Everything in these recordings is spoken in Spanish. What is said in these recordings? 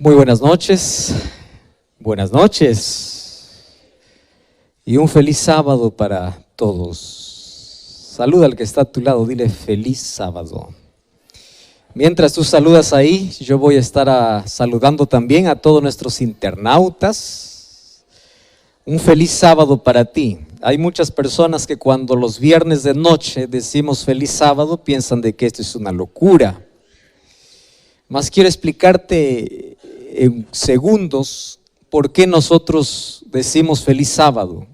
Muy buenas noches y un feliz sábado para todos. Saluda al que está a tu lado, dile feliz sábado. Mientras tú saludas ahí, yo voy a estar saludando también a todos nuestros internautas. Un feliz sábado para ti. Hay muchas personas que cuando los viernes de noche decimos feliz sábado piensan de que esto es una locura. Más quiero explicarte en segundos por qué nosotros decimos feliz sábado,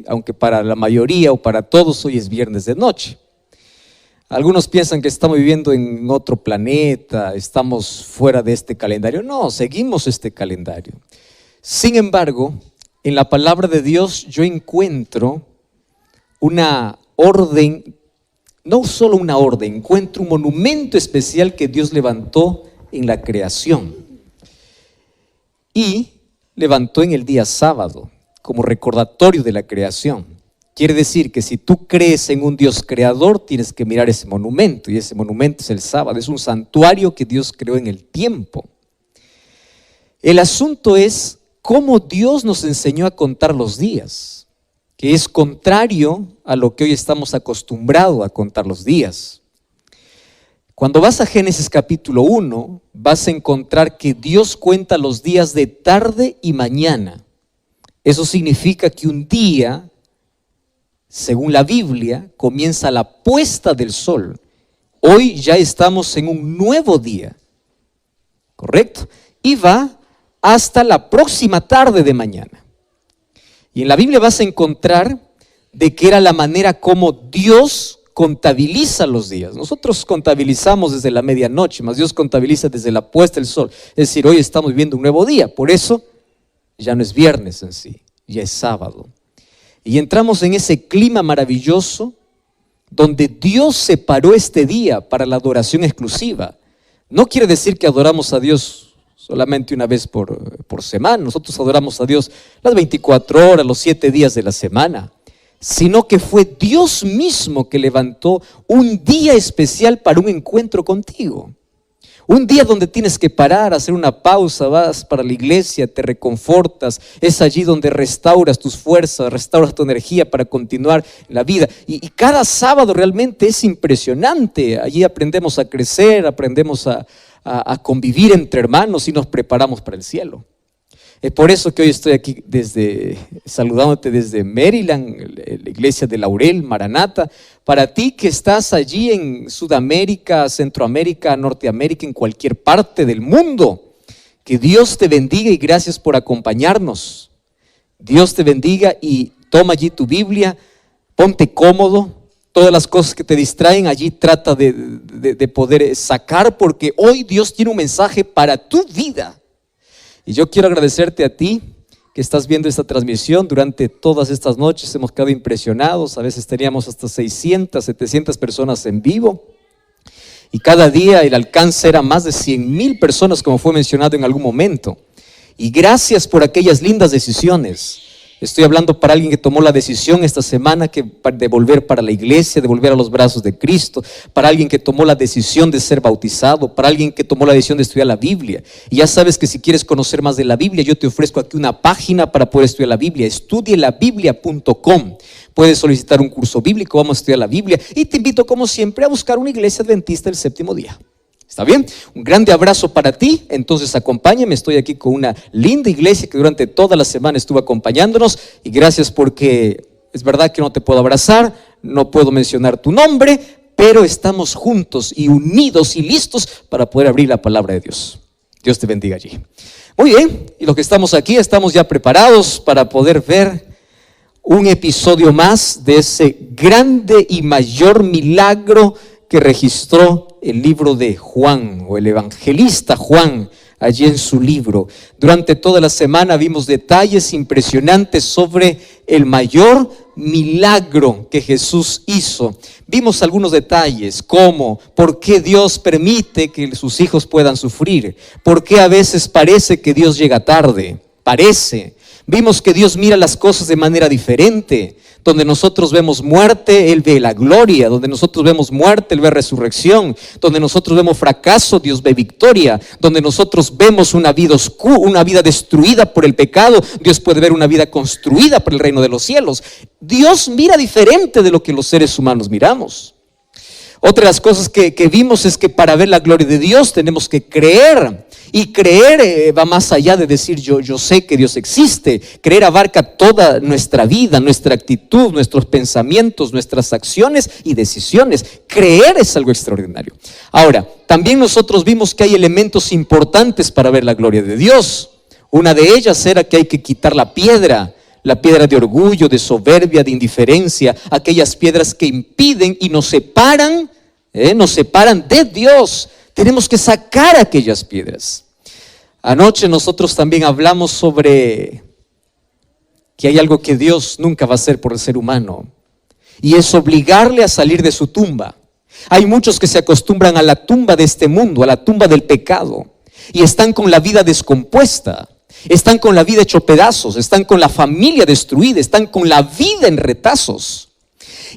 aunque para la mayoría o para todos hoy es viernes de noche. Algunos piensan que estamos viviendo en otro planeta, estamos fuera de este calendario. No, seguimos este calendario. Sin embargo, en la palabra de Dios yo encuentro una orden, no solo una orden, encuentro un monumento especial que Dios levantó en la creación y levantó en el día sábado como recordatorio de la creación. Quiere decir que si tú crees en un Dios creador, tienes que mirar ese monumento, y ese monumento es el sábado, es un santuario que Dios creó en el tiempo. El asunto es cómo Dios nos enseñó a contar los días, que es contrario a lo que hoy estamos acostumbrados a contar los días. Cuando vas a Génesis capítulo 1, vas a encontrar que Dios cuenta los días de tarde y mañana. Eso significa que un día, según la Biblia, comienza la puesta del sol. Hoy ya estamos en un nuevo día, ¿correcto? Y va hasta la próxima tarde de mañana. Y en la Biblia vas a encontrar de que era la manera como Dios contabiliza los días. Nosotros contabilizamos desde la medianoche, mas Dios contabiliza desde la puesta del sol. Es decir, hoy estamos viviendo un nuevo día, por eso ya no es viernes en sí, ya es sábado. Y entramos en ese clima maravilloso donde Dios separó este día para la adoración exclusiva. No quiere decir que adoramos a Dios solamente una vez por semana. Nosotros adoramos a Dios las 24 horas, los 7 días de la semana. Sino que fue Dios mismo que levantó un día especial para un encuentro contigo. Un día donde tienes que parar, hacer una pausa, vas para la iglesia, te reconfortas, es allí donde restauras tus fuerzas, restauras tu energía para continuar la vida. Y cada sábado realmente es impresionante. Allí aprendemos a crecer, aprendemos a convivir entre hermanos y nos preparamos para el cielo. Es por eso que hoy estoy aquí saludándote desde Maryland, la iglesia de Laurel, Maranata. Para ti que estás allí en Sudamérica, Centroamérica, Norteamérica, en cualquier parte del mundo, que Dios te bendiga y gracias por acompañarnos. Dios te bendiga y toma allí tu Biblia, ponte cómodo. Todas las cosas que te distraen allí trata de poder sacar, porque hoy Dios tiene un mensaje para tu vida. Y yo quiero agradecerte a ti que estás viendo esta transmisión. Durante todas estas noches hemos quedado impresionados. A veces teníamos hasta 600, 700 personas en vivo. Y cada día el alcance era más de 100,000 personas, como fue mencionado en algún momento. Y gracias por aquellas lindas decisiones. Estoy hablando para alguien que tomó la decisión esta semana de volver para la iglesia, de volver a los brazos de Cristo, para alguien que tomó la decisión de ser bautizado, para alguien que tomó la decisión de estudiar la Biblia. Y ya sabes que si quieres conocer más de la Biblia, yo te ofrezco aquí una página para poder estudiar la Biblia, estudielabiblia.com. Puedes solicitar un curso bíblico, vamos a estudiar la Biblia y te invito como siempre a buscar una iglesia adventista del séptimo día. ¿Está bien? Un grande abrazo para ti. Entonces acompáñame, estoy aquí con una linda iglesia que durante toda la semana estuvo acompañándonos. Y gracias porque es verdad que no te puedo abrazar, no puedo mencionar tu nombre, pero estamos juntos y unidos y listos para poder abrir la palabra de Dios. Dios te bendiga allí. Muy bien, y los que estamos aquí estamos ya preparados para poder ver un episodio más de ese grande y mayor milagro que registró el libro de Juan, o el evangelista Juan, allí en su libro. Durante toda la semana vimos detalles impresionantes sobre el mayor milagro que Jesús hizo. Vimos algunos detalles, como por qué Dios permite que sus hijos puedan sufrir, por qué a veces parece que Dios llega tarde, Vimos que Dios mira las cosas de manera diferente. Donde nosotros vemos muerte, Él ve la gloria. Donde nosotros vemos muerte, Él ve resurrección. Donde nosotros vemos fracaso, Dios ve victoria. Donde nosotros vemos una vida oscura, una vida destruida por el pecado, Dios puede ver una vida construida por el reino de los cielos. Dios mira diferente de lo que los seres humanos miramos. Otra de las cosas que vimos es que para ver la gloria de Dios tenemos que creer. Y creer va más allá de decir yo sé que Dios existe. Creer abarca toda nuestra vida, nuestra actitud, nuestros pensamientos, nuestras acciones y decisiones. Creer es algo extraordinario. Ahora, también nosotros vimos que hay elementos importantes para ver la gloria de Dios. Una de ellas era que hay que quitar la piedra de orgullo, de soberbia, de indiferencia, aquellas piedras que impiden y nos separan de Dios. Tenemos que sacar aquellas piedras. Anoche nosotros también hablamos sobre que hay algo que Dios nunca va a hacer por el ser humano, y es obligarle a salir de su tumba. Hay muchos que se acostumbran a la tumba de este mundo, a la tumba del pecado, y están con la vida descompuesta, están con la vida hecho pedazos, están con la familia destruida, están con la vida en retazos.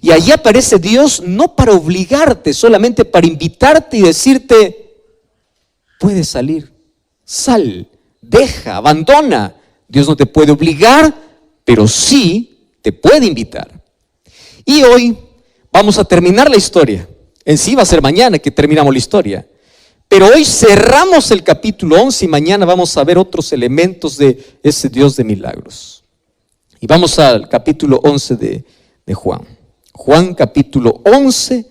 Y allí aparece Dios no para obligarte, solamente para invitarte y decirte: puedes salir, sal, deja, abandona. Dios no te puede obligar, pero sí te puede invitar. Y hoy vamos a terminar la historia. En sí va a ser mañana que terminamos la historia, pero hoy cerramos el capítulo 11 y mañana vamos a ver otros elementos de ese Dios de milagros. Y vamos al capítulo 11 de Juan. Juan capítulo 11,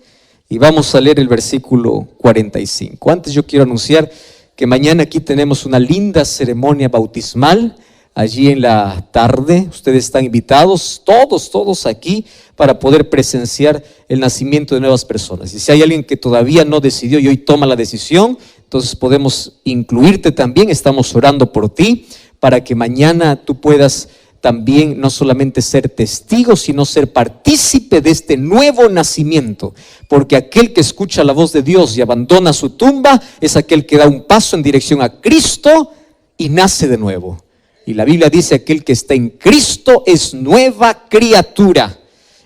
y vamos a leer el versículo 45. Antes yo quiero anunciar que mañana aquí tenemos una linda ceremonia bautismal. Allí en la tarde, ustedes están invitados, todos aquí, para poder presenciar el nacimiento de nuevas personas. Y si hay alguien que todavía no decidió y hoy toma la decisión, entonces podemos incluirte también. Estamos orando por ti para que mañana tú puedas también no solamente ser testigo, sino ser partícipe de este nuevo nacimiento. Porque aquel que escucha la voz de Dios y abandona su tumba es aquel que da un paso en dirección a Cristo y nace de nuevo. Y la Biblia dice: aquel que está en Cristo es nueva criatura.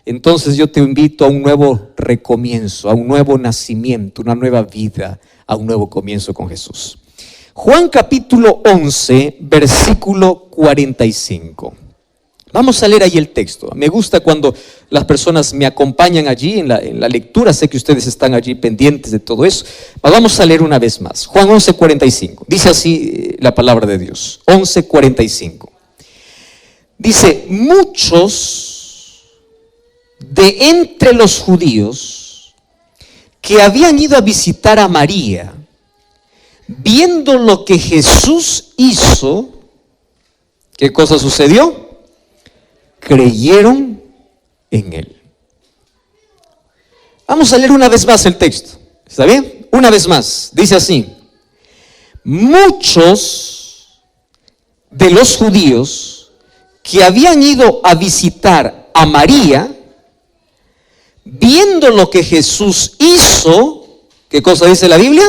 Entonces yo te invito a un nuevo recomienzo, a un nuevo nacimiento, una nueva vida, a un nuevo comienzo con Jesús. Juan capítulo 11, versículo 45. Vamos a leer ahí el texto. Me gusta cuando las personas me acompañan allí en la lectura. Sé que ustedes están allí pendientes de todo eso. Vamos a leer una vez más. Juan 11, 45. Dice así la palabra de Dios. 11, 45. Dice: muchos de entre los judíos que habían ido a visitar a María, viendo lo que Jesús hizo, ¿qué cosa sucedió? Creyeron en Él. Vamos a leer una vez más el texto. ¿Está bien? Una vez más. Dice así: muchos de los judíos que habían ido a visitar a María, viendo lo que Jesús hizo, ¿qué cosa dice la Biblia?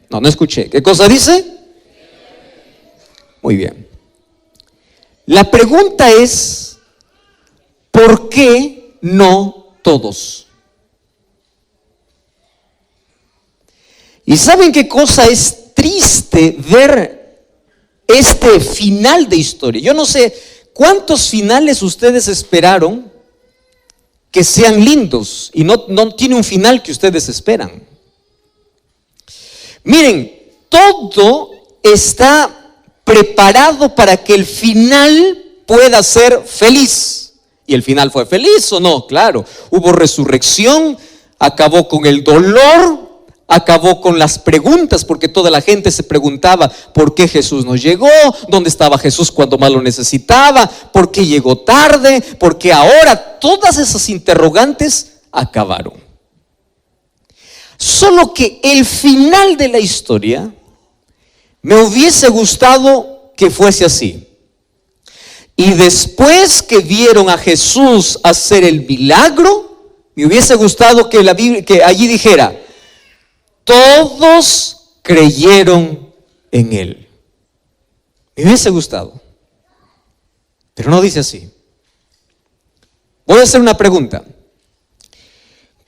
No escuché. ¿Qué cosa dice? Muy bien. La pregunta es: ¿por qué no todos? ¿Y saben qué cosa es triste ver este final de historia? Yo no sé cuántos finales ustedes esperaron que sean lindos y no tiene un final que ustedes esperan. Miren, todo está preparado para que el final pueda ser feliz. ¿Y el final fue feliz o no? Claro, hubo resurrección, acabó con el dolor, acabó con las preguntas, porque toda la gente se preguntaba: ¿por qué Jesús no llegó? ¿Dónde estaba Jesús cuando más lo necesitaba? ¿Por qué llegó tarde? ¿Por qué ahora? Todas esas interrogantes acabaron. Solo que el final de la historia me hubiese gustado que fuese así. Y después que vieron a Jesús hacer el milagro, me hubiese gustado que la Biblia, que allí dijera: todos creyeron en Él. Me hubiese gustado. Pero no dice así. Voy a hacer una pregunta.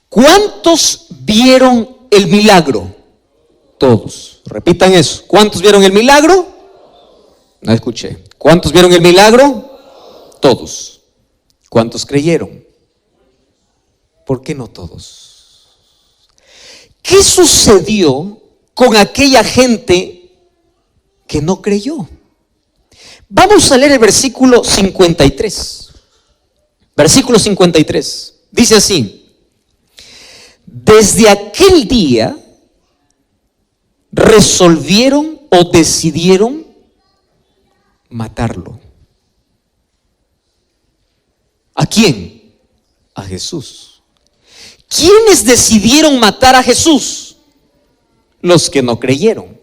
¿Cuántos vieron el milagro? Todos. Repitan eso. ¿Cuántos vieron el milagro? No escuché. ¿Cuántos vieron el milagro? Todos. ¿Cuántos creyeron? ¿Por qué no todos? ¿Qué sucedió con aquella gente que no creyó? Vamos a leer el versículo 53. Versículo 53. Dice así: desde aquel día resolvieron o decidieron matarlo. ¿A quién? A Jesús. ¿Quiénes decidieron matar a Jesús? Los que no creyeron.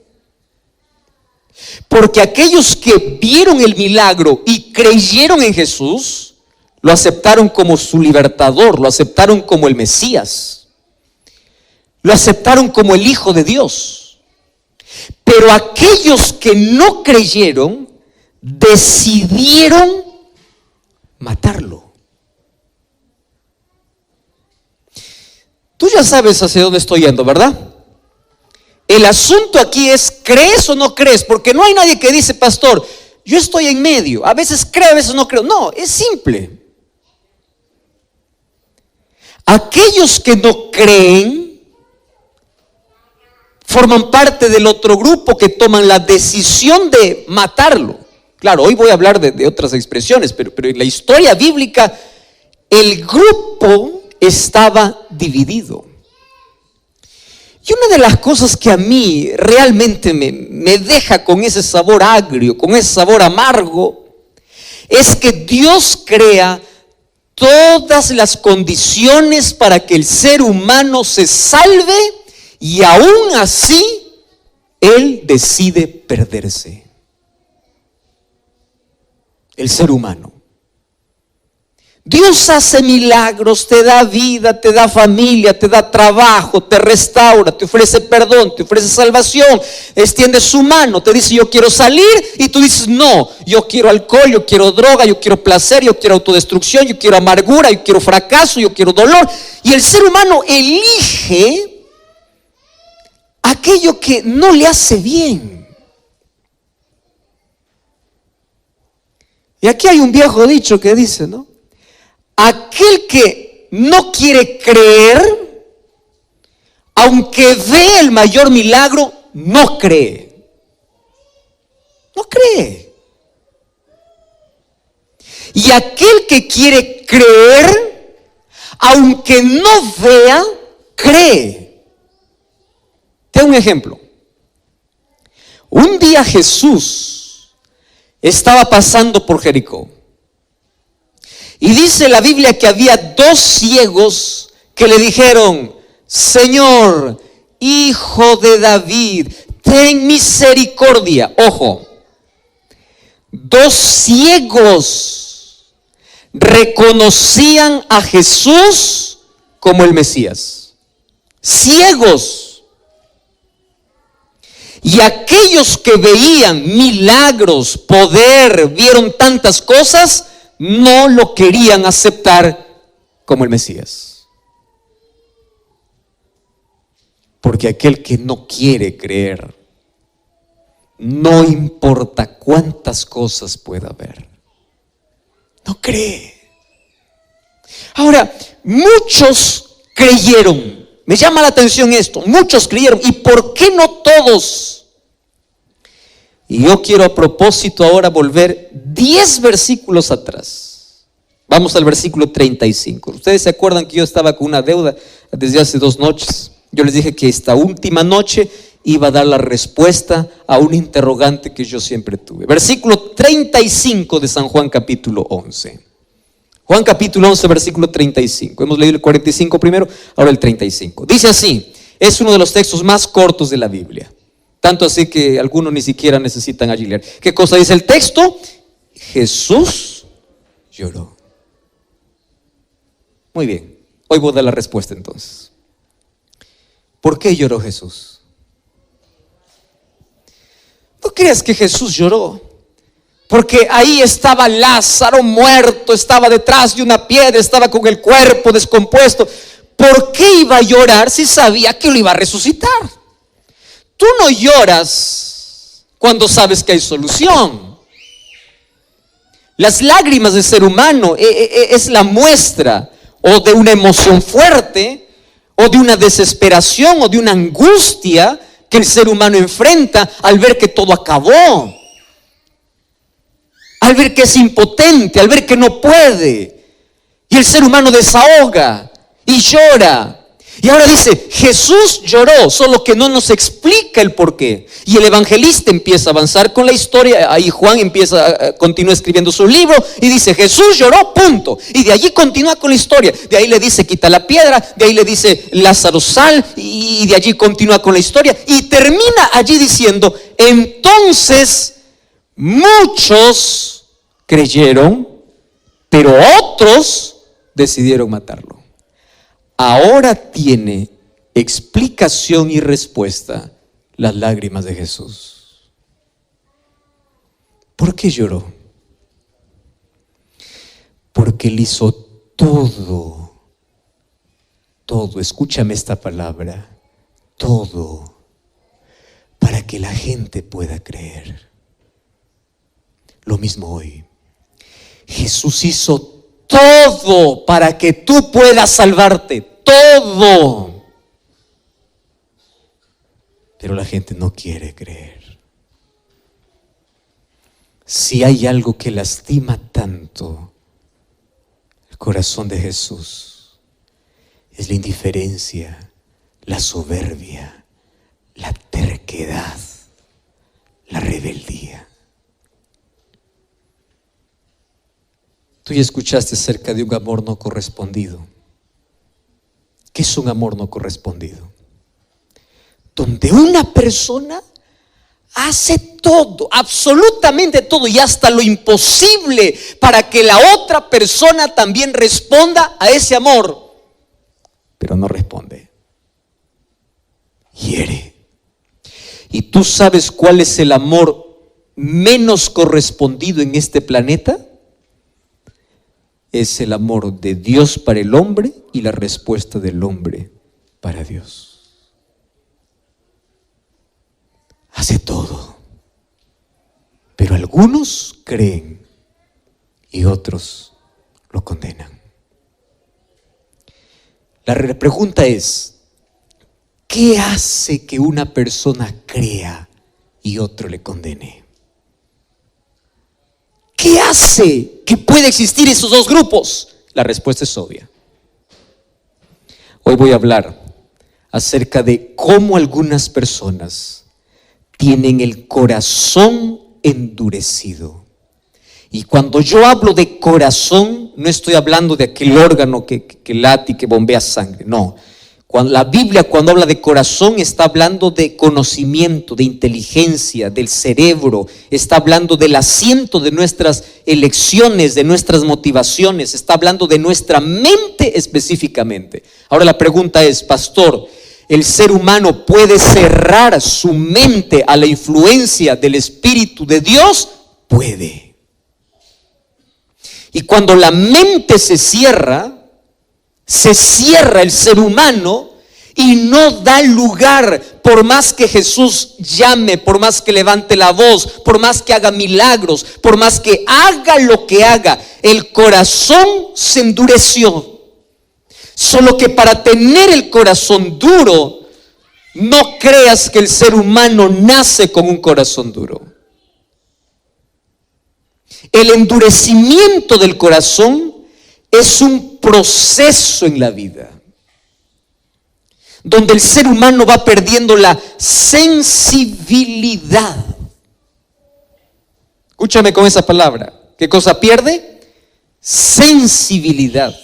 Porque aquellos que vieron el milagro y creyeron en Jesús, lo aceptaron como su libertador, lo aceptaron como el Mesías, lo aceptaron como el Hijo de Dios. Pero aquellos que no creyeron, decidieron matarlo. Tú ya sabes hacia dónde estoy yendo, ¿verdad? El asunto aquí es, ¿crees o no crees? Porque no hay nadie que dice, pastor, yo estoy en medio, a veces creo, a veces no creo. No, es simple. Aquellos que no creen forman parte del otro grupo que toman la decisión de matarlo. Claro, hoy voy a hablar de otras expresiones, pero en la historia bíblica el grupo estaba dividido. Y una de las cosas que a mí realmente me deja con ese sabor agrio, con ese sabor amargo, es que Dios crea todas las condiciones para que el ser humano se salve y aún así Él decide perderse. El ser humano. Dios hace milagros, te da vida, te da familia, te da trabajo, te restaura, te ofrece perdón, te ofrece salvación, extiende su mano, te dice yo quiero salir y tú dices no, yo quiero alcohol, yo quiero droga, yo quiero placer, yo quiero autodestrucción, yo quiero amargura, yo quiero fracaso, yo quiero dolor. Y el ser humano elige aquello que no le hace bien. Y aquí hay un viejo dicho que dice, ¿no? Aquel que no quiere creer, aunque ve el mayor milagro, no cree. No cree. Y aquel que quiere creer, aunque no vea, cree. Te doy un ejemplo. Un día Jesús estaba pasando por Jericó. Y dice la Biblia que había dos ciegos que le dijeron, Señor, Hijo de David, ten misericordia. Ojo, dos ciegos reconocían a Jesús como el Mesías. Ciegos. Y aquellos que veían milagros, poder, vieron tantas cosas, no lo querían aceptar como el Mesías. Porque aquel que no quiere creer, no importa cuántas cosas pueda haber, no cree. Ahora, muchos creyeron. Me llama la atención esto. Muchos creyeron. ¿Y por qué no todos? Y yo quiero a propósito ahora volver 10 versículos atrás. Vamos al versículo 35. Ustedes se acuerdan que yo estaba con una deuda desde hace 2 noches. Yo les dije que esta última noche iba a dar la respuesta a un interrogante que yo siempre tuve. Versículo 35 de San Juan capítulo 11. Juan capítulo 11, versículo 35. Hemos leído el 45 primero, ahora el 35. Dice así, es uno de los textos más cortos de la Biblia. Tanto así que algunos ni siquiera necesitan allí leer. ¿Qué cosa dice el texto? Jesús lloró. Muy bien, hoy voy a dar la respuesta entonces. ¿Por qué lloró Jesús? ¿No creas que Jesús lloró Porque ahí estaba Lázaro muerto, estaba detrás de una piedra, estaba con el cuerpo descompuesto. ¿Por qué iba a llorar si sabía que lo iba a resucitar? Tú no lloras cuando sabes que hay solución. Las lágrimas del ser humano es la muestra o de una emoción fuerte, o de una desesperación, o de una angustia que el ser humano enfrenta al ver que todo acabó, al ver que es impotente, al ver que no puede. Y el ser humano desahoga y llora. Y ahora dice, Jesús lloró, solo que no nos explica el por qué. Y el evangelista empieza a avanzar con la historia. Ahí Juan continúa escribiendo su libro y dice, Jesús lloró, punto. Y de allí continúa con la historia. De ahí le dice, quita la piedra. De ahí le dice, Lázaro, sal. Y de allí continúa con la historia. Y termina allí diciendo, entonces muchos creyeron, pero otros decidieron matarlo. Ahora tiene explicación y respuesta las lágrimas de Jesús. ¿Por qué lloró? Porque él hizo todo, escúchame esta palabra, todo, para que la gente pueda creer. Lo mismo hoy. Jesús hizo todo para que tú puedas salvarte, todo. Pero la gente no quiere creer. Si hay algo que lastima tanto el corazón de Jesús, es la indiferencia, la soberbia, la terquedad, la rebeldía. Tú ya escuchaste acerca de un amor no correspondido. ¿Qué es un amor no correspondido? Donde una persona hace todo, absolutamente todo, y hasta lo imposible para que la otra persona también responda a ese amor, pero no responde. Hiere. ¿Y tú sabes cuál es el amor menos correspondido en este planeta? Es el amor de Dios para el hombre y la respuesta del hombre para Dios. Hace todo, pero algunos creen y otros lo condenan. La pregunta es, ¿qué hace que una persona crea y otro le condene? ¿Qué hace que pueda existir esos dos grupos? La respuesta es obvia. Hoy voy a hablar acerca de cómo algunas personas tienen el corazón endurecido. Y cuando yo hablo de corazón, no estoy hablando de aquel órgano que late y que bombea sangre, no. La Biblia, cuando habla de corazón, está hablando de conocimiento, de inteligencia, del cerebro. Está hablando del asiento de nuestras elecciones, de nuestras motivaciones. Está hablando de nuestra mente específicamente. Ahora la pregunta es, pastor, ¿el ser humano puede cerrar su mente a la influencia del Espíritu de Dios? Puede. Y cuando la mente se cierra el ser humano y no da lugar, por más que Jesús llame, por más que levante la voz, por más que haga milagros, por más que haga lo que haga, el corazón se endureció. Solo que para tener el corazón duro, no creas que el ser humano nace con un corazón duro. El endurecimiento del corazón es un proceso en la vida, donde el ser humano va perdiendo la sensibilidad. Escúchame con esa palabra. ¿Qué cosa pierde? Sensibilidad.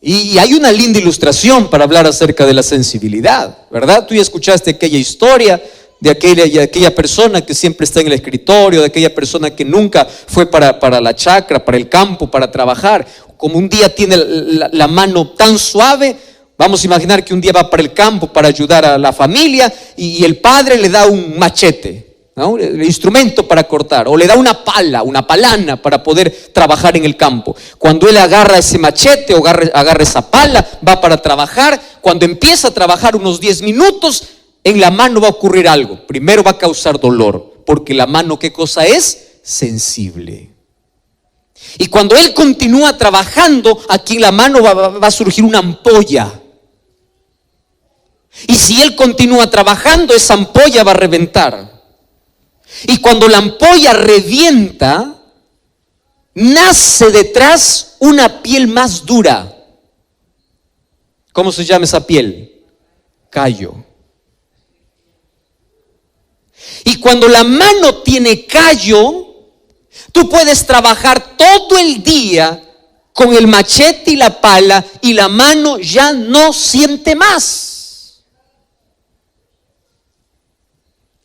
Y hay una linda ilustración para hablar acerca de la sensibilidad, ¿verdad? Tú ya escuchaste aquella historia de aquella persona que siempre está en el escritorio, de aquella persona que nunca fue para la chacra, para el campo, para trabajar. Como un día tiene la mano tan suave, vamos a imaginar que un día va para el campo para ayudar a la familia y el padre le da un machete ¿no? El instrumento para cortar, o le da una pala, una palana para poder trabajar en el campo. Cuando él agarra ese machete o agarra esa pala, va para trabajar. Cuando empieza a trabajar unos 10 minutos, en la mano va a ocurrir algo. Primero va a causar dolor, porque la mano, ¿qué cosa es? Sensible. Y cuando él continúa trabajando, aquí en la mano va a surgir una ampolla. Y si él continúa trabajando, esa ampolla va a reventar. Y cuando la ampolla revienta, nace detrás una piel más dura. ¿Cómo se llama esa piel? Callo. Y cuando la mano tiene callo, tú puedes trabajar todo el día con el machete y la pala y la mano ya no siente más.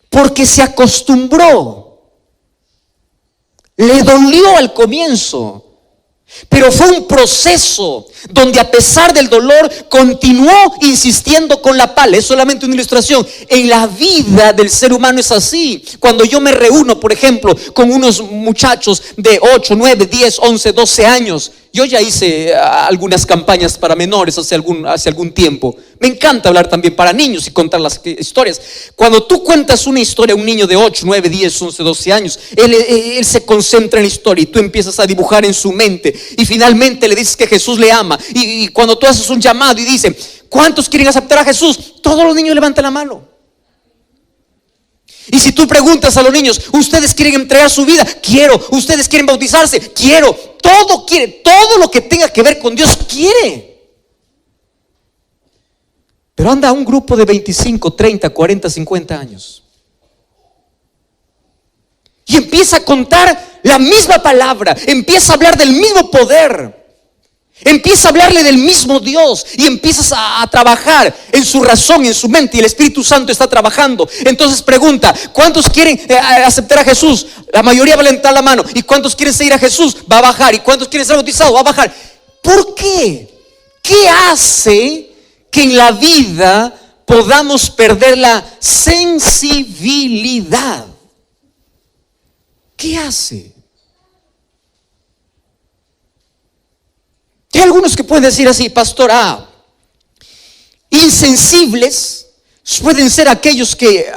Porque se acostumbró. Le dolió al comienzo, pero fue un proceso donde a pesar del dolor continuó insistiendo con la pala. Es solamente una ilustración. En la vida del ser humano es así. Cuando yo me reúno, por ejemplo, con unos muchachos de 8, 9, 10, 11, 12 años. Yo ya hice algunas campañas para menores hace algún tiempo. Me encanta hablar también para niños y contar las historias. Cuando tú cuentas una historia a un niño de 8, 9, 10, 11, 12 años, él se concentra en la historia y tú empiezas a dibujar en su mente. Y finalmente le dices que Jesús le ama. Y cuando tú haces un llamado y dicen, ¿cuántos quieren aceptar a Jesús? Todos los niños levantan la mano. Y si tú preguntas a los niños, ¿ustedes quieren entregar su vida? Quiero. ¿Ustedes quieren bautizarse? Quiero. Todo quiere, todo lo que tenga que ver con Dios quiere. Pero anda un grupo de 25, 30, 40, 50 años y empieza a contar la misma palabra, empieza a hablar del mismo poder, empieza a hablarle del mismo Dios y empiezas a trabajar en su razón, en su mente, y el Espíritu Santo está trabajando. Entonces pregunta, ¿cuántos quieren aceptar a Jesús? La mayoría va a levantar la mano. ¿Y cuántos quieren seguir a Jesús? Va a bajar. ¿Y cuántos quieren ser bautizados? Va a bajar. ¿Por qué? ¿Qué hace que en la vida podamos perder la sensibilidad? ¿Qué hace? Hay algunos que pueden decir así, pastor, insensibles pueden ser aquellos que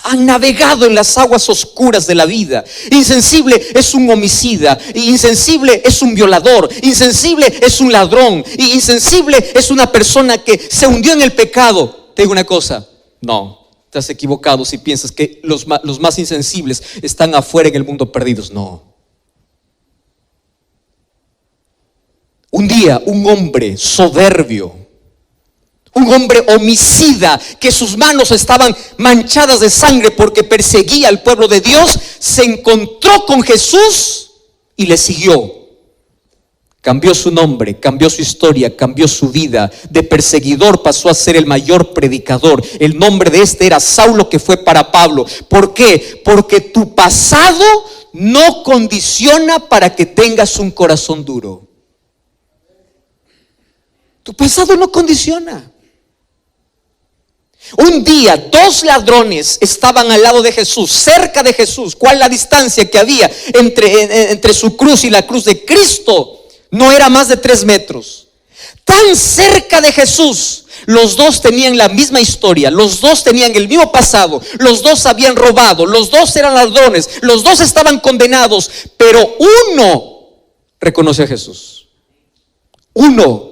han navegado en las aguas oscuras de la vida. Insensible es un homicida, insensible es un violador, insensible es un ladrón, y insensible es una persona que se hundió en el pecado. Te digo una cosa, no, estás equivocado si piensas que los más insensibles están afuera en el mundo perdidos. No. Un día un hombre soberbio, un hombre homicida, que sus manos estaban manchadas de sangre porque perseguía al pueblo de Dios, se encontró con Jesús y le siguió. Cambió su nombre, cambió su historia, cambió su vida. De perseguidor pasó a ser el mayor predicador. El nombre de este era Saulo, que fue para Pablo. ¿Por qué? Porque tu pasado no condiciona para que tengas un corazón duro. Tu pasado no condiciona. Un día 2 ladrones estaban al lado de Jesús, cerca de Jesús. ¿Cuál es la distancia que había entre su cruz y la cruz de Cristo? No era más de 3 metros. Tan cerca de Jesús. Los dos tenían la misma historia, los dos tenían el mismo pasado, los dos habían robado, los dos eran ladrones, los dos estaban condenados, pero uno reconoce a Jesús. Uno.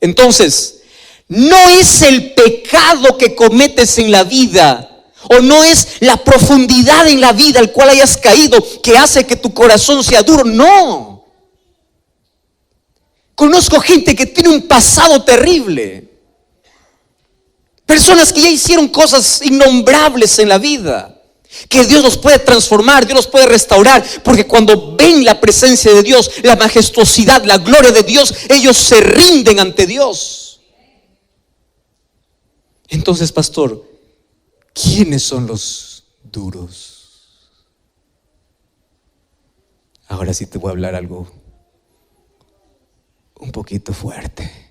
Entonces, no es el pecado que cometes en la vida, o no es la profundidad en la vida al cual hayas caído que hace que tu corazón sea duro. No. Conozco gente que tiene un pasado terrible. Personas que ya hicieron cosas innombrables en la vida, que Dios los puede transformar, Dios los puede restaurar, porque cuando ven la presencia de Dios, la majestuosidad, la gloria de Dios, ellos se rinden ante Dios. Entonces, pastor, ¿quiénes son los duros? Ahora sí te voy a hablar algo un poquito fuerte.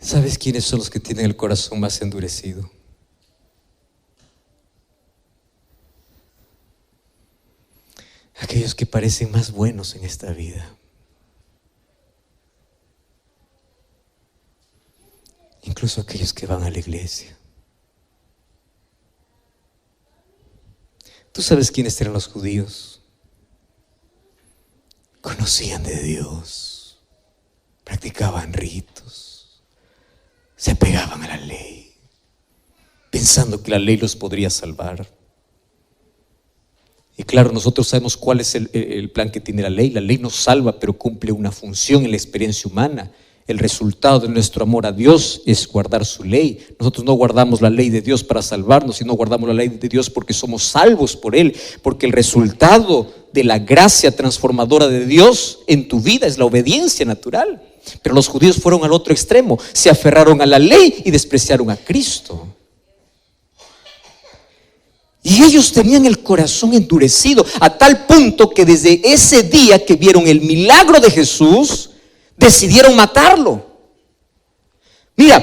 ¿Sabes quiénes son los que tienen el corazón más endurecido? Aquellos que parecen más buenos en esta vida. Incluso aquellos que van a la iglesia. ¿Tú sabes quiénes eran los judíos? Conocían de Dios, practicaban ritos, se apegaban a la ley, pensando que la ley los podría salvar. Y claro, nosotros sabemos cuál es el plan que tiene la ley. La ley nos salva, pero cumple una función en la experiencia humana. El resultado de nuestro amor a Dios es guardar su ley. Nosotros no guardamos la ley de Dios para salvarnos, sino guardamos la ley de Dios porque somos salvos por Él, porque el resultado de la gracia transformadora de Dios en tu vida es la obediencia natural. Pero los judíos fueron al otro extremo, se aferraron a la ley y despreciaron a Cristo. Y ellos tenían el corazón endurecido a tal punto que desde ese día que vieron el milagro de Jesús, decidieron matarlo. Mira,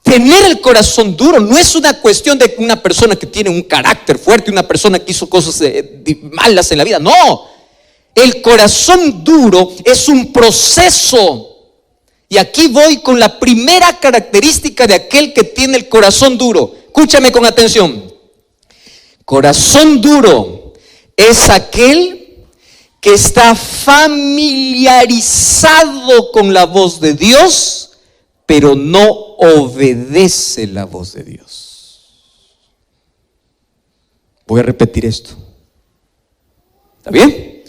tener el corazón duro no es una cuestión de una persona que tiene un carácter fuerte, una persona que hizo cosas malas en la vida. No, el corazón duro es un proceso. Y aquí voy con la primera característica de aquel que tiene el corazón duro. Escúchame con atención. Corazón duro es aquel que está familiarizado con la voz de Dios, pero no obedece la voz de Dios. Voy a repetir esto. ¿Está bien?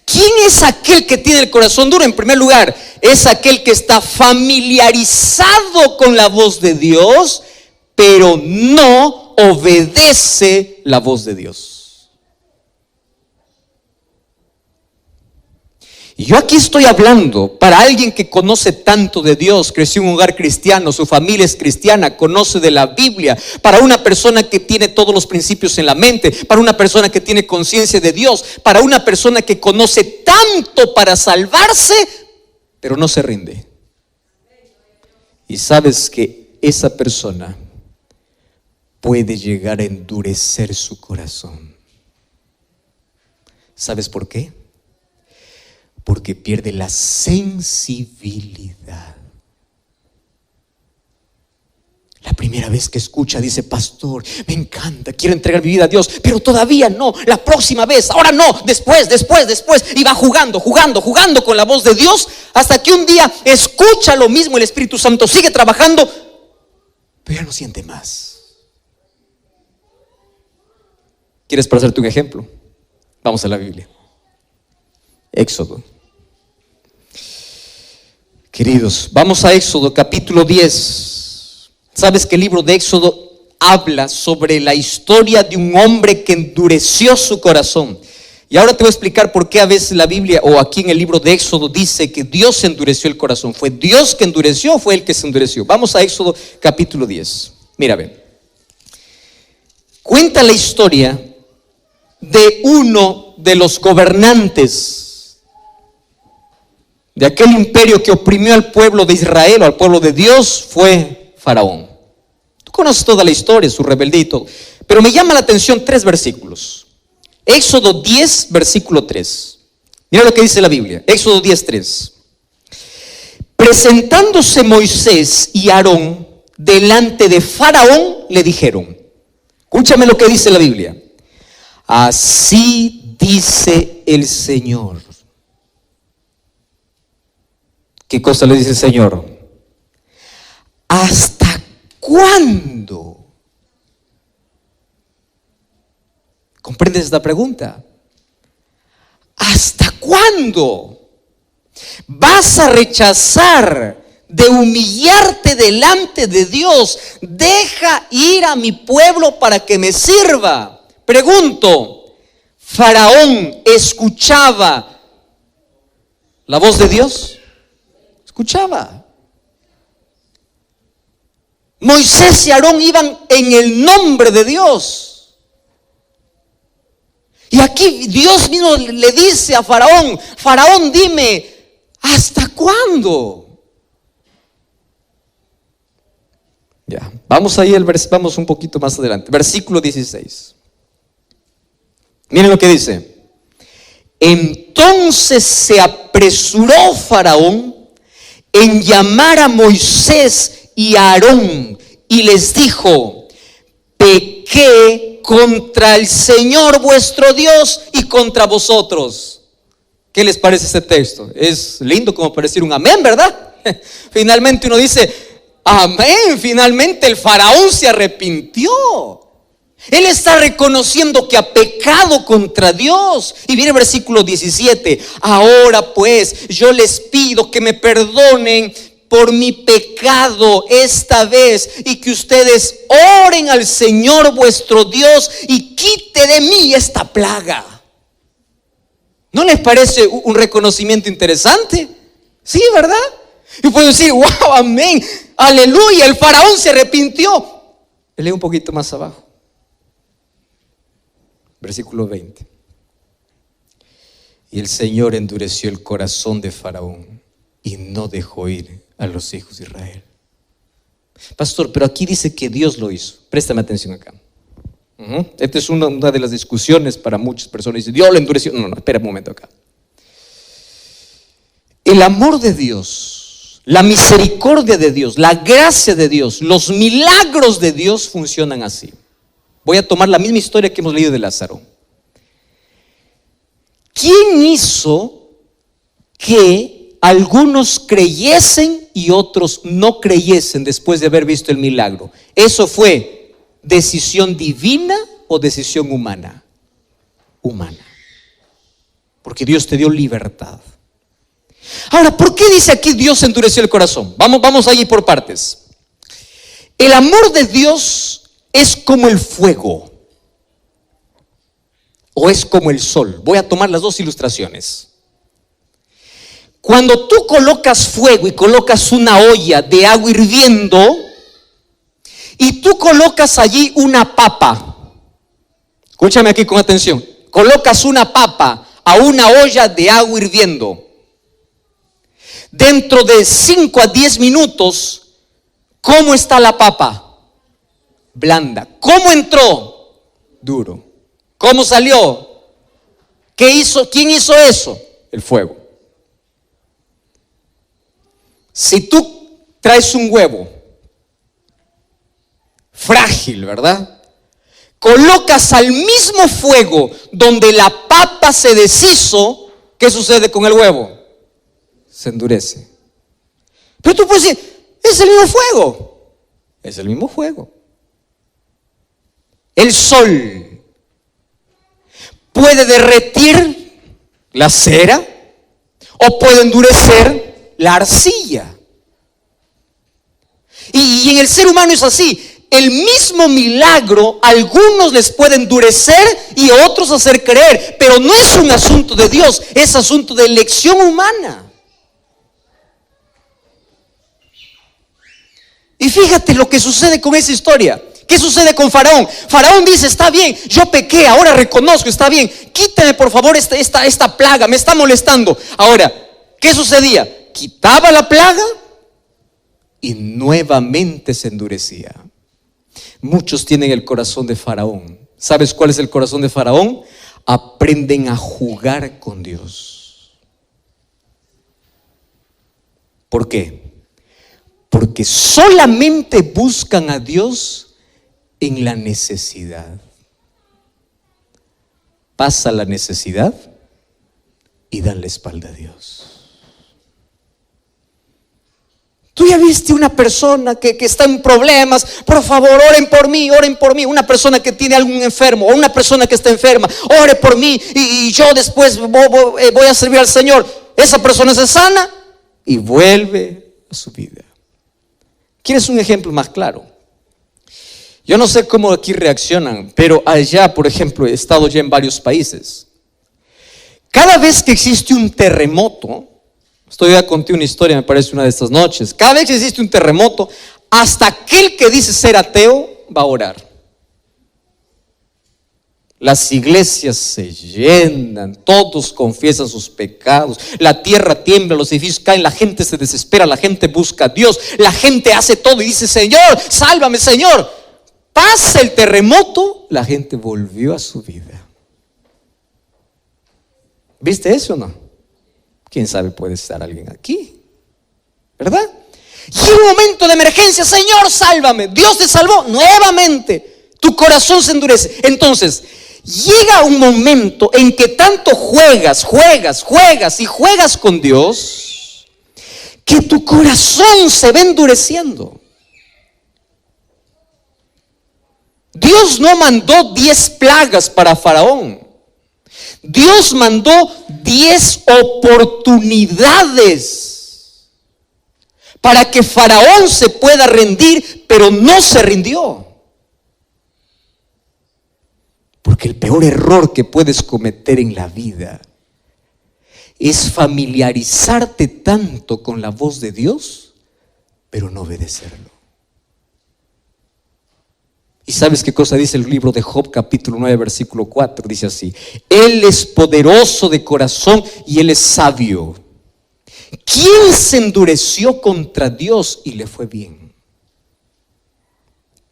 ¿Quién es aquel que tiene el corazón duro? En primer lugar, es aquel que está familiarizado con la voz de Dios, pero no obedece la voz de Dios. Y yo aquí estoy hablando para alguien que conoce tanto de Dios, creció en un hogar cristiano, su familia es cristiana, conoce de la Biblia, para una persona que tiene todos los principios en la mente, para una persona que tiene conciencia de Dios, para una persona que conoce tanto para salvarse, pero no se rinde. Y sabes que esa persona puede llegar a endurecer su corazón. ¿Sabes por qué? Porque pierde la sensibilidad. La primera vez que escucha dice: pastor, me encanta, quiero entregar mi vida a Dios, pero todavía no, la próxima vez, ahora no, después, y va jugando con la voz de Dios, hasta que un día escucha lo mismo, el Espíritu Santo sigue trabajando, pero ya no siente más. ¿Quieres para hacerte un ejemplo? Vamos a la Biblia. Éxodo. Queridos, vamos a Éxodo capítulo 10. ¿Sabes que el libro de Éxodo habla sobre la historia de un hombre que endureció su corazón? Y ahora te voy a explicar por qué a veces la Biblia o aquí en el libro de Éxodo dice que Dios endureció el corazón. ¿Fue Dios que endureció o fue Él que se endureció? Vamos a Éxodo capítulo 10. Mira, ve. Cuenta la historia de uno de los gobernantes de aquel imperio que oprimió al pueblo de Israel o al pueblo de Dios. Fue Faraón. Tú conoces toda la historia, su rebeldía y todo, pero me llama la atención 3 versículos. Éxodo 10 versículo 3. Mira lo que dice la Biblia. Éxodo 10, 3. Presentándose Moisés y Aarón delante de Faraón, le dijeron, escúchame lo que dice la Biblia: así dice el Señor. ¿Qué cosa le dice el Señor? ¿Hasta cuándo? ¿Comprendes esta pregunta? ¿Hasta cuándo vas a rechazar de humillarte delante de Dios? Deja ir a mi pueblo para que me sirva. Pregunto, ¿Faraón escuchaba la voz de Dios? Escuchaba. Moisés y Aarón iban en el nombre de Dios. Y aquí Dios mismo le dice a Faraón: Faraón, dime, ¿hasta cuándo? Ya, vamos vamos un poquito más adelante. Versículo 16. Miren lo que dice. Entonces se apresuró Faraón en llamar a Moisés y a Aarón y les dijo: pequé contra el Señor vuestro Dios y contra vosotros. ¿Qué les parece este texto? Es lindo como para decir un amén, ¿verdad? Finalmente uno dice amén, finalmente el faraón se arrepintió. Él está reconociendo que ha pecado contra Dios. Y viene el versículo 17. Ahora pues yo les pido que me perdonen por mi pecado esta vez, y que ustedes oren al Señor vuestro Dios y quite de mí esta plaga. ¿No les parece un reconocimiento interesante? Sí, ¿verdad? Y puedo decir, wow, amén, aleluya, el faraón se arrepintió. Leo un poquito más abajo. Versículo 20. Y el Señor endureció el corazón de Faraón y no dejó ir a los hijos de Israel. Pastor, pero aquí dice que Dios lo hizo. Préstame atención acá. Esta es una de las discusiones para muchas personas. Dice, Dios lo endureció. No, espera un momento acá. El amor de Dios, la misericordia de Dios, la gracia de Dios, los milagros de Dios funcionan así. Voy a tomar la misma historia que hemos leído de Lázaro. ¿Quién hizo que algunos creyesen y otros no creyesen después de haber visto el milagro? ¿Eso fue decisión divina o decisión humana? Humana. Porque Dios te dio libertad. Ahora, ¿por qué dice aquí Dios endureció el corazón? Vamos allí por partes. El amor de Dios es como el fuego o es como el sol. Voy a tomar las dos ilustraciones. Cuando tú colocas fuego y colocas una olla de agua hirviendo y tú colocas allí una papa, escúchame aquí con atención, colocas una papa a una olla de agua hirviendo, dentro de 5 a 10 minutos, ¿cómo está la papa? Blanda. ¿Cómo entró? Duro. ¿Cómo salió? ¿Qué hizo? ¿Quién hizo eso? El fuego. Si tú traes un huevo frágil, ¿verdad? Colocas al mismo fuego donde la papa se deshizo, ¿qué sucede con el huevo? Se endurece. Pero tú puedes decir, es el mismo fuego. Es el mismo fuego. El sol puede derretir la cera o puede endurecer la arcilla. Y en el ser humano es así. El mismo milagro, algunos les puede endurecer y otros hacer creer. Pero no es un asunto de Dios, es asunto de elección humana. Y fíjate lo que sucede con esa historia. ¿Qué sucede con Faraón? Faraón dice, está bien, yo pequé, ahora reconozco, está bien, quítame por favor esta plaga, me está molestando. Ahora, ¿qué sucedía? Quitaba la plaga y nuevamente se endurecía. Muchos tienen el corazón de Faraón. ¿Sabes cuál es el corazón de Faraón? Aprenden a jugar con Dios. ¿Por qué? Porque solamente buscan a Dios en la necesidad. Pasa la necesidad y dan la espalda a Dios. Tú ya viste una persona que está en problemas, por favor oren por mí, una persona que tiene algún enfermo o una persona que está enferma, ore por mí y yo después voy a servir al Señor. Esa persona se sana y vuelve a su vida. ¿Quieres un ejemplo más claro? Yo no sé cómo aquí reaccionan, pero allá, por ejemplo, he estado ya en varios países. Cada vez que existe un terremoto, estoy a contar una historia, me parece una de estas noches. Cada vez que existe un terremoto, hasta aquel que dice ser ateo va a orar. Las iglesias se llenan, todos confiesan sus pecados, la tierra tiembla, los edificios caen, la gente se desespera, la gente busca a Dios, la gente hace todo y dice: Señor, sálvame, Señor. Pasa el terremoto, la gente volvió a su vida. ¿Viste eso o no? ¿Quién sabe? Puede estar alguien aquí, ¿verdad? Y en un momento de emergencia: Señor, sálvame. Dios te salvó nuevamente. Tu corazón se endurece. Entonces, llega un momento en que tanto juegas con Dios, que tu corazón se va endureciendo. Dios no mandó 10 plagas para Faraón. Dios mandó 10 oportunidades para que Faraón se pueda rendir, pero no se rindió. Porque el peor error que puedes cometer en la vida es familiarizarte tanto con la voz de Dios, pero no obedecerlo. ¿Y sabes qué cosa dice el libro de Job, capítulo 9, versículo 4? Dice así: Él es poderoso de corazón y Él es sabio. ¿Quién se endureció contra Dios y le fue bien?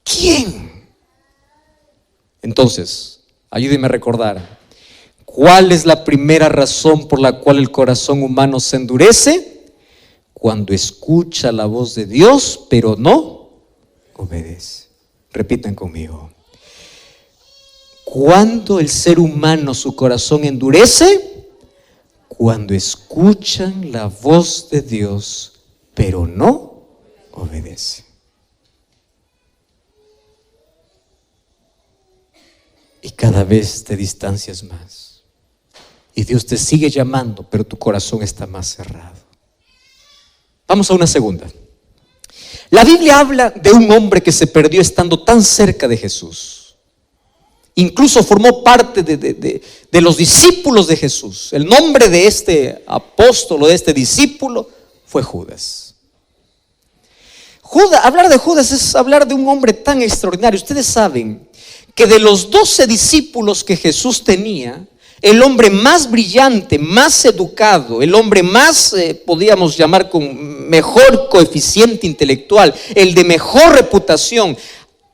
¿Quién? Entonces, ayúdeme a recordar, ¿cuál es la primera razón por la cual el corazón humano se endurece? Cuando escucha la voz de Dios, pero no obedece. Repitan conmigo. ¿Cuándo el ser humano su corazón endurece? Cuando escuchan la voz de Dios, pero no obedece. Y cada vez te distancias más. Y Dios te sigue llamando, pero tu corazón está más cerrado. Vamos a una segunda. La Biblia habla de un hombre que se perdió estando tan cerca de Jesús. Incluso formó parte de los discípulos de Jesús. El nombre de este apóstol o de este discípulo fue Judas. Hablar de Judas es hablar de un hombre tan extraordinario. Ustedes saben que de los 12 discípulos que Jesús tenía, el hombre más brillante, más educado, el hombre más, podríamos llamar con mejor coeficiente intelectual, el de mejor reputación,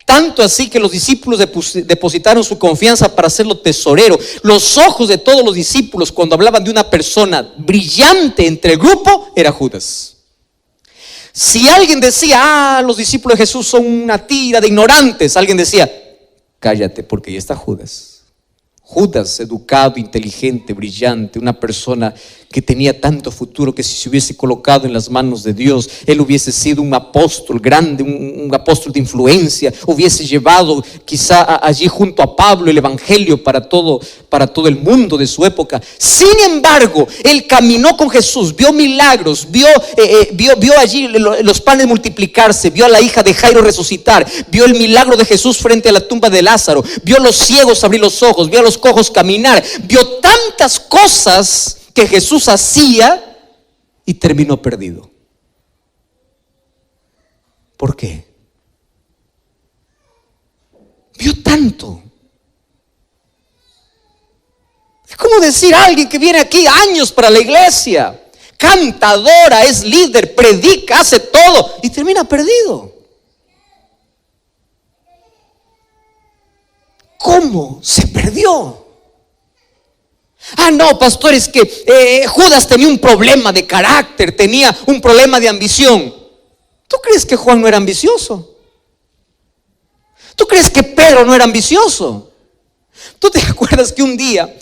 tanto así que los discípulos depositaron su confianza para hacerlo tesorero. Los ojos de todos los discípulos cuando hablaban de una persona brillante entre el grupo era Judas. Si alguien decía: los discípulos de Jesús son una tira de ignorantes, alguien decía: cállate, porque ahí está Judas. Judas, educado, inteligente, brillante, una persona que tenía tanto futuro que si se hubiese colocado en las manos de Dios, él hubiese sido un apóstol grande, un apóstol de influencia, hubiese llevado quizá allí junto a Pablo el evangelio para todo el mundo de su época. Sin embargo, él caminó con Jesús, vio milagros, vio allí los panes multiplicarse, vio a la hija de Jairo resucitar, vio el milagro de Jesús frente a la tumba de Lázaro, vio a los ciegos abrir los ojos, vio a los cojos caminar, vio tantas cosas que Jesús hacía y terminó perdido. ¿Por qué? Vio tanto. Es como decir a alguien que viene aquí años para la iglesia, cantadora, es líder, predica, hace todo y termina perdido. ¿Cómo se perdió? No, pastor, es que Judas tenía un problema de carácter, tenía un problema de ambición. ¿Tú crees que Juan no era ambicioso? ¿Tú crees que Pedro no era ambicioso? ¿Tú te acuerdas que un día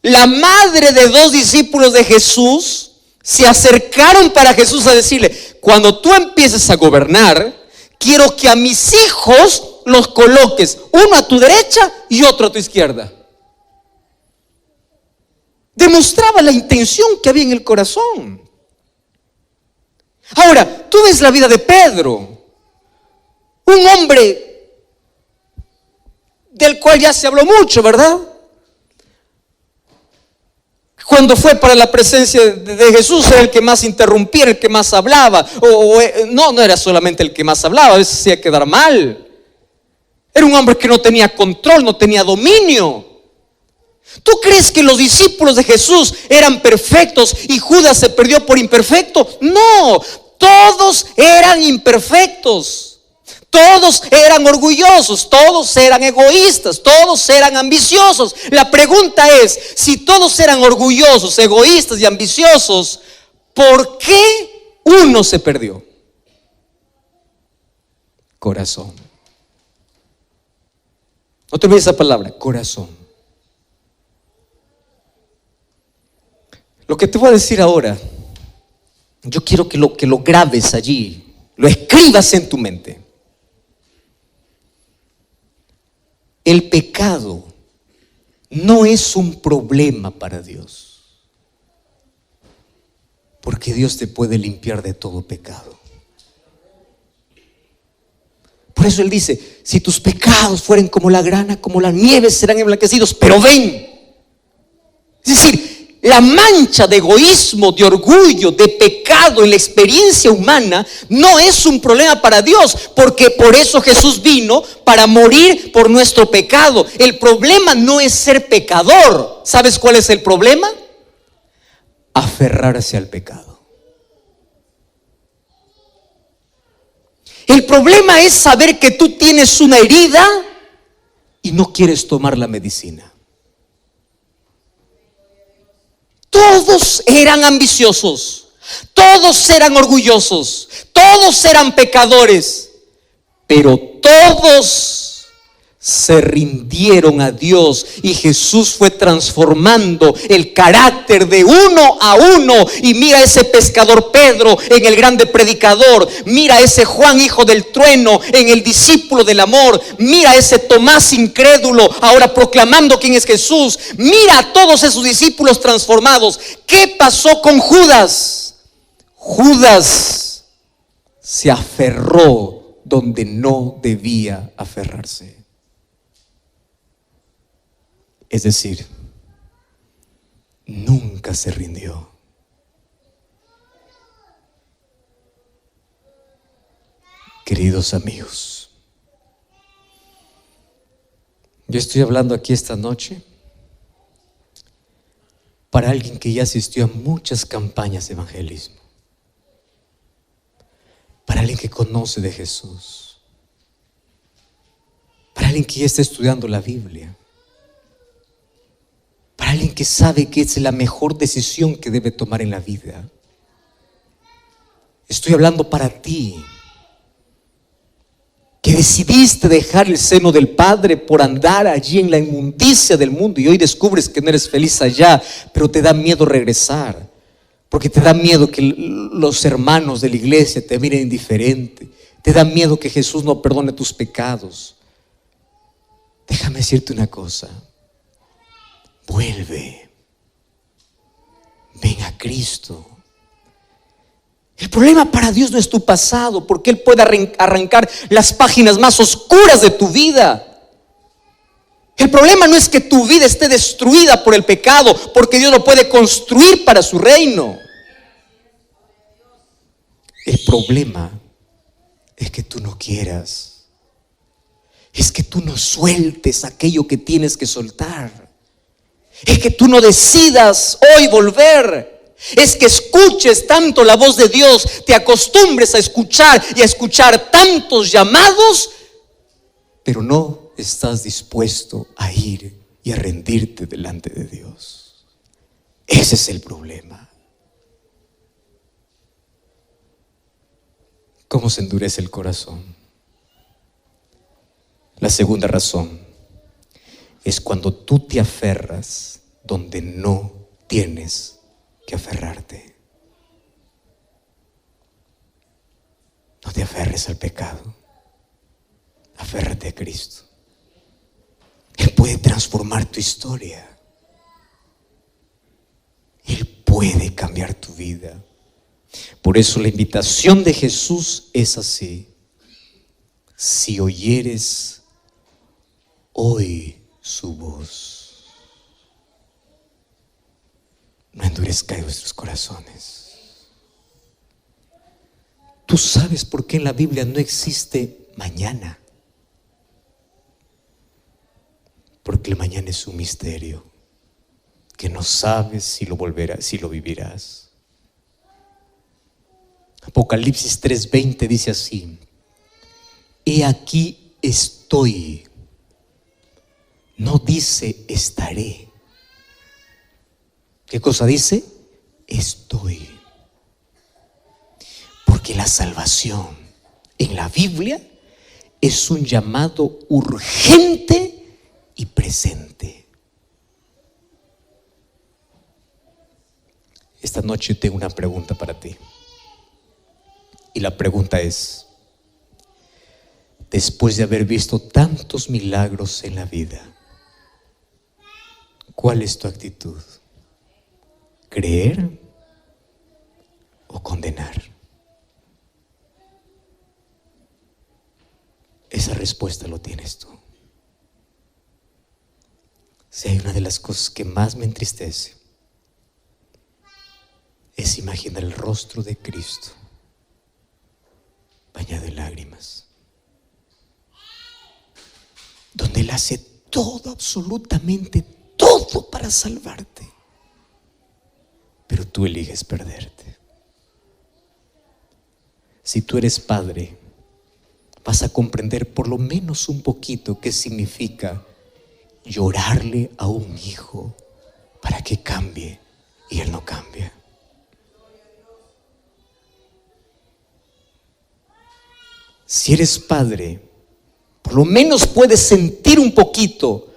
la madre de 2 discípulos de Jesús se acercaron para Jesús a decirle: cuando tú empieces a gobernar, quiero que a mis hijos los coloques, uno a tu derecha y otro a tu izquierda? Demostraba la intención que había en el corazón. Ahora, tú ves la vida de Pedro, un hombre del cual ya se habló mucho, ¿verdad? Cuando fue para la presencia de Jesús era el que más interrumpía, el que más hablaba. No era solamente el que más hablaba, a veces hacía quedar mal. Era un hombre que no tenía control, no tenía dominio. ¿Tú crees que los discípulos de Jesús eran perfectos y Judas se perdió por imperfecto? No, todos eran imperfectos. Todos eran orgullosos, todos eran egoístas, todos eran ambiciosos. La pregunta es, si todos eran orgullosos, egoístas y ambiciosos, ¿por qué uno se perdió? Corazón. No te olvides esa palabra, corazón. Lo que te voy a decir ahora, yo quiero que lo grabes allí, lo escribas en tu mente. El pecado no es un problema para Dios, porque Dios te puede limpiar de todo pecado. Por eso Él dice, si tus pecados fueren como la grana, como la nieve, serán emblanquecidos. Pero ven, es decir, la mancha de egoísmo, de orgullo, de pecado en la experiencia humana no es un problema para Dios, porque por eso Jesús vino, para morir por nuestro pecado. El problema no es ser pecador. ¿Sabes cuál es el problema? Aferrarse al pecado. El problema es saber que tú tienes una herida y no quieres tomar la medicina. Todos eran ambiciosos, todos eran orgullosos, todos eran pecadores, pero todos se rindieron a Dios y Jesús fue transformando el carácter de uno a uno. Y mira ese pescador Pedro en el grande predicador, mira ese Juan hijo del trueno en el discípulo del amor, mira ese Tomás incrédulo ahora proclamando quién es Jesús, mira a todos esos discípulos transformados. ¿Qué pasó con Judas? Judas se aferró donde no debía aferrarse. Es decir, nunca se rindió. Queridos amigos, yo estoy hablando aquí esta noche para alguien que ya asistió a muchas campañas de evangelismo, para alguien que conoce de Jesús, para alguien que ya está estudiando la Biblia, para alguien que sabe que es la mejor decisión que debe tomar en la vida. Estoy hablando para ti, que decidiste dejar el seno del Padre por andar allí en la inmundicia del mundo y hoy descubres que no eres feliz allá, pero te da miedo regresar, porque te da miedo que los hermanos de la iglesia te miren indiferente, te da miedo que Jesús no perdone tus pecados. Déjame decirte una cosa. Vuelve, ven a Cristo. El problema para Dios no es tu pasado, porque Él puede arrancar las páginas más oscuras de tu vida. El problema no es que tu vida esté destruida por el pecado, porque Dios lo puede construir para su reino. El problema es que tú no quieras, es que tú no sueltes aquello que tienes que soltar. Es que tú no decidas hoy volver. Es que escuches tanto la voz de Dios, te acostumbres a escuchar y a escuchar tantos llamados, pero no estás dispuesto a ir y a rendirte delante de Dios. Ese es el problema. ¿Cómo se endurece el corazón? La segunda razón es cuando tú te aferras donde no tienes que aferrarte. No te aferres al pecado, aférrate a Cristo. Él puede transformar tu historia. Él puede cambiar tu vida. Por eso la invitación de Jesús es así: si oyeres hoy su voz, no endurezcáis vuestros corazones. ¿Tú sabes por qué en la Biblia no existe mañana? Porque el mañana es un misterio. que no sabes si lo vivirás. Apocalipsis 3:20 dice así: he aquí estoy. No dice estaré. ¿Qué cosa dice? Estoy. Porque la salvación en la Biblia es un llamado urgente y presente. Esta noche tengo una pregunta para ti. Y la pregunta es: después de haber visto tantos milagros en la vida, ¿cuál es tu actitud? ¿Creer o condenar? Esa respuesta lo tienes tú. Si hay una de las cosas que más me entristece, es imaginar el rostro de Cristo bañado en lágrimas, donde Él hace todo, absolutamente todo para salvarte, pero tú eliges perderte. Si tú eres padre, vas a comprender por lo menos un poquito qué significa llorarle a un hijo para que cambie y él no cambia. Si eres padre, por lo menos puedes sentir un poquito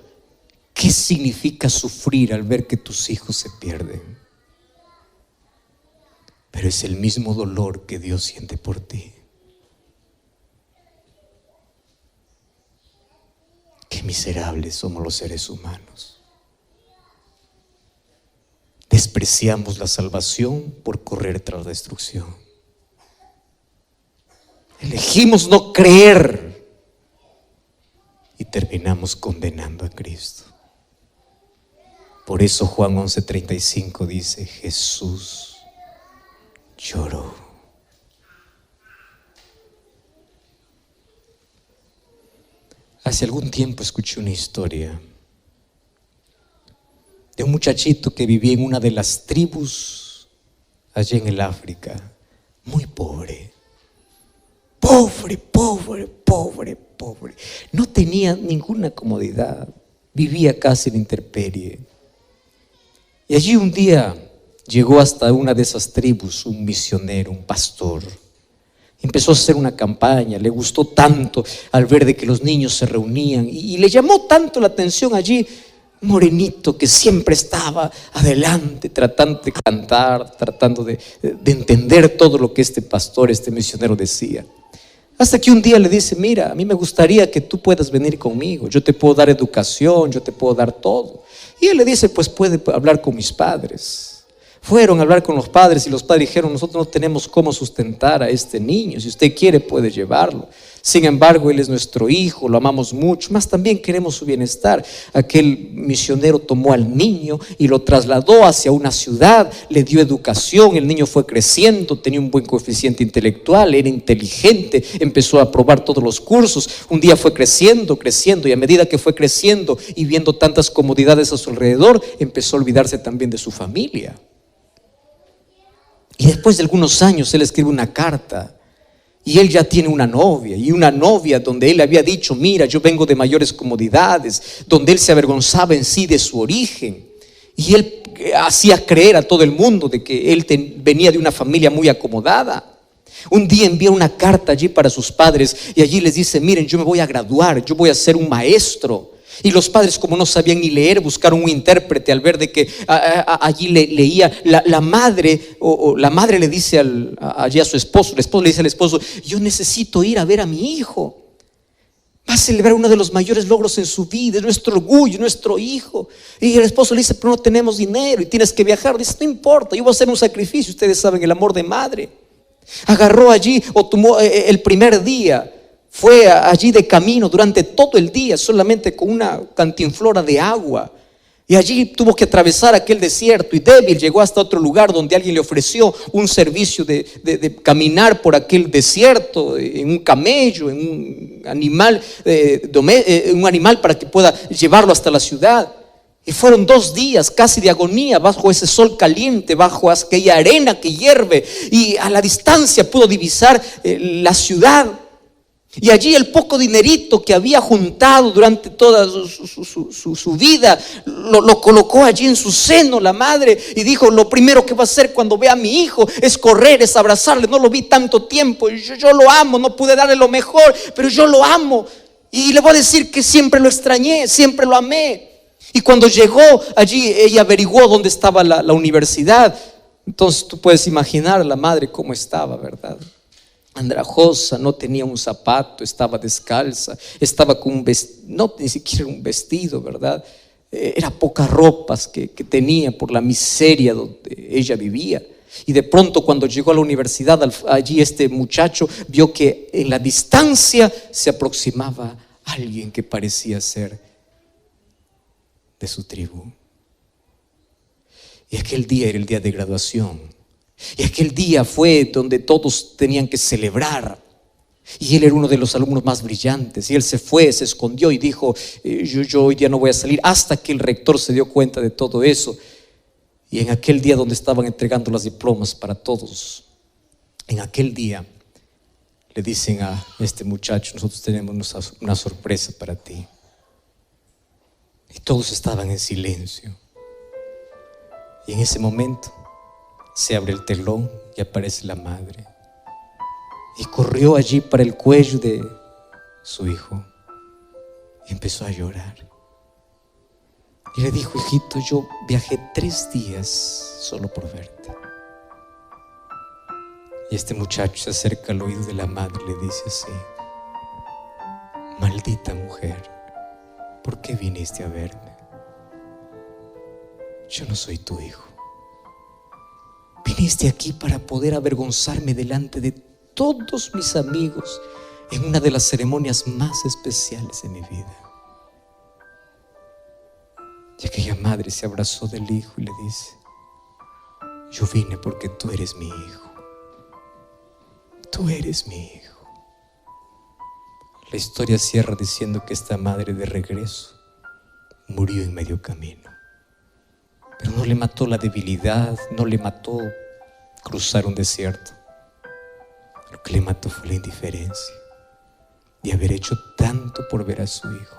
qué significa sufrir al ver que tus hijos se pierden. Pero es el mismo dolor que Dios siente por ti. Qué miserables somos los seres humanos. Despreciamos la salvación por correr tras la destrucción. Elegimos no creer y terminamos condenando a Cristo. Por eso Juan 11:35 dice: Jesús lloró. Hace algún tiempo escuché una historia de un muchachito que vivía en una de las tribus allá en el África, muy pobre. Pobre. No tenía ninguna comodidad. Vivía casi en intemperie. Y allí un día llegó hasta una de esas tribus un misionero, un pastor. Empezó a hacer una campaña. Le gustó tanto al ver de que los niños se reunían. Y le llamó tanto la atención allí un morenito que siempre estaba adelante, tratando de cantar, tratando de entender todo lo que este pastor, este misionero decía. Hasta que un día le dice: mira, a mí me gustaría que tú puedas venir conmigo. Yo te puedo dar educación, yo te puedo dar todo. Y él le dice: pues puede hablar con mis padres. Fueron a hablar con los padres y los padres dijeron: nosotros no tenemos cómo sustentar a este niño. Si usted quiere puede llevarlo. Sin embargo, él es nuestro hijo, lo amamos mucho, más también queremos su bienestar. Aquel misionero tomó al niño y lo trasladó hacia una ciudad, le dio educación. El niño fue creciendo, tenía un buen coeficiente intelectual, era inteligente, empezó a aprobar todos los cursos. Un día fue creciendo y a medida que fue creciendo y viendo tantas comodidades a su alrededor, empezó a olvidarse también de su familia. Y después de algunos años él escribe una carta. Y él ya tiene una novia donde él había dicho: mira, yo vengo de mayores comodidades, donde él se avergonzaba en sí de su origen. Y él hacía creer a todo el mundo de que él venía de una familia muy acomodada. Un día envía una carta allí para sus padres y allí les dice: miren, yo me voy a graduar, yo voy a ser un maestro. Y los padres, como no sabían ni leer, buscaron un intérprete al ver de que allí leía la madre, o la madre le dice allí a su esposo, el esposo le dice al esposo: yo necesito ir a ver a mi hijo. Va a celebrar uno de los mayores logros en su vida, es nuestro orgullo, nuestro hijo. Y el esposo le dice: pero no tenemos dinero y tienes que viajar. Dice: no importa, yo voy a hacer un sacrificio. Ustedes saben el amor de madre. Agarró allí, o tomó el primer día. Fue allí de camino durante todo el día, solamente con una cantinflora de agua. Y allí tuvo que atravesar aquel desierto. Y débil llegó hasta otro lugar donde alguien le ofreció un servicio de caminar por aquel desierto en un camello, en un animal para que pueda llevarlo hasta la ciudad. Y fueron 2 días casi de agonía bajo ese sol caliente, bajo aquella arena que hierve. Y a la distancia pudo divisar la ciudad. Y allí el poco dinerito que había juntado durante toda su vida, lo colocó allí en su seno la madre. Y dijo, lo primero que va a hacer cuando vea a mi hijo es correr, es abrazarle. No lo vi tanto tiempo, yo lo amo, no pude darle lo mejor, pero yo lo amo. Y le voy a decir que siempre lo extrañé, siempre lo amé. Y cuando llegó allí, ella averiguó dónde estaba la universidad. Entonces tú puedes imaginar a la madre cómo estaba, ¿verdad? Andrajosa, no tenía un zapato, estaba descalza, estaba con un vestido, no ni siquiera un vestido, ¿verdad? Era pocas ropas que tenía por la miseria donde ella vivía. Y de pronto cuando llegó a la universidad, allí este muchacho vio que en la distancia se aproximaba alguien que parecía ser de su tribu. Y aquel día era el día de graduación. Y aquel día fue donde todos tenían que celebrar. Y él era uno de los alumnos más brillantes. Y él se fue, se escondió y dijo, yo hoy día no voy a salir, hasta que el rector se dio cuenta de todo eso. Y en aquel día donde estaban entregando las diplomas para todos, en aquel día le dicen a este muchacho, nosotros tenemos una sorpresa para ti. Y todos estaban en silencio. Y en ese momento se abre el telón y aparece la madre. Y corrió allí para el cuello de su hijo y empezó a llorar. Y le dijo, hijito, yo viajé 3 días solo por verte. Y este muchacho se acerca al oído de la madre y le dice así, maldita mujer, ¿por qué viniste a verme? Yo no soy tu hijo. Viniste aquí para poder avergonzarme delante de todos mis amigos en una de las ceremonias más especiales de mi vida. Y aquella madre se abrazó del hijo y le dice, yo vine porque tú eres mi hijo. Tú eres mi hijo. La historia cierra diciendo que esta madre de regreso murió en medio camino. Pero no le mató la debilidad, no le mató cruzar un desierto. Lo que le mató fue la indiferencia de haber hecho tanto por ver a su hijo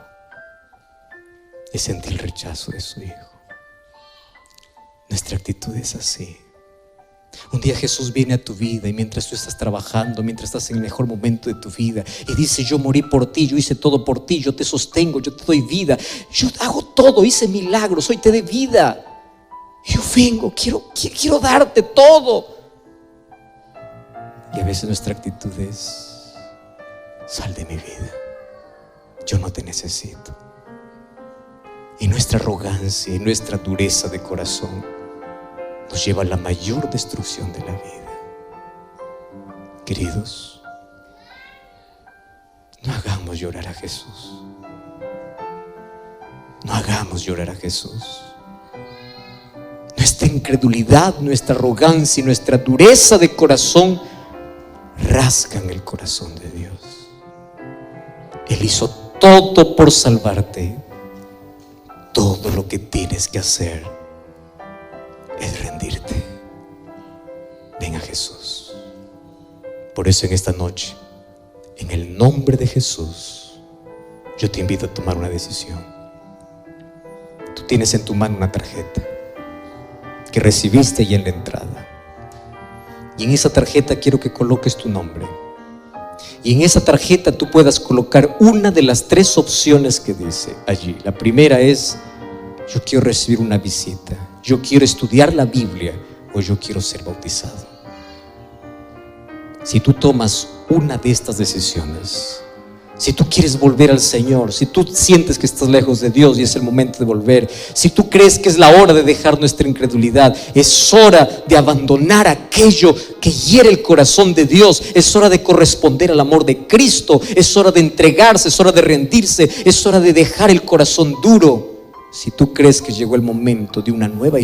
y sentir el rechazo de su hijo. Nuestra actitud es así. Un día Jesús viene a tu vida y mientras tú estás trabajando, mientras estás en el mejor momento de tu vida y dice, yo morí por ti, yo hice todo por ti, yo te sostengo, yo te doy vida, yo hago todo, hice milagros, hoy te doy vida. Yo vengo, quiero darte todo. Y a veces nuestra actitud es, sal de mi vida, yo no te necesito. Y nuestra arrogancia y nuestra dureza de corazón nos lleva a la mayor destrucción de la vida. Queridos, no hagamos llorar a Jesús. No hagamos llorar a Jesús. Nuestra incredulidad, nuestra arrogancia y nuestra dureza de corazón rasgan el corazón de Dios. Él hizo todo por salvarte. Todo lo que tienes que hacer es rendirte. Ven a Jesús. Por eso en esta noche, en el nombre de Jesús, yo te invito a tomar una decisión. Tú tienes en tu mano una tarjeta que recibiste ya en la entrada. Y en esa tarjeta quiero que coloques tu nombre. Y en esa tarjeta tú puedas colocar una de las 3 opciones que dice allí. La primera es, yo quiero recibir una visita, yo quiero estudiar la Biblia o yo quiero ser bautizado. Si tú tomas una de estas decisiones, si tú quieres volver al Señor, si tú sientes que estás lejos de Dios y es el momento de volver, si tú crees que es la hora de dejar nuestra incredulidad, es hora de abandonar aquello que hiere el corazón de Dios, es hora de corresponder al amor de Cristo, es hora de entregarse, es hora de rendirse, es hora de dejar el corazón duro. Si tú crees que llegó el momento de una nueva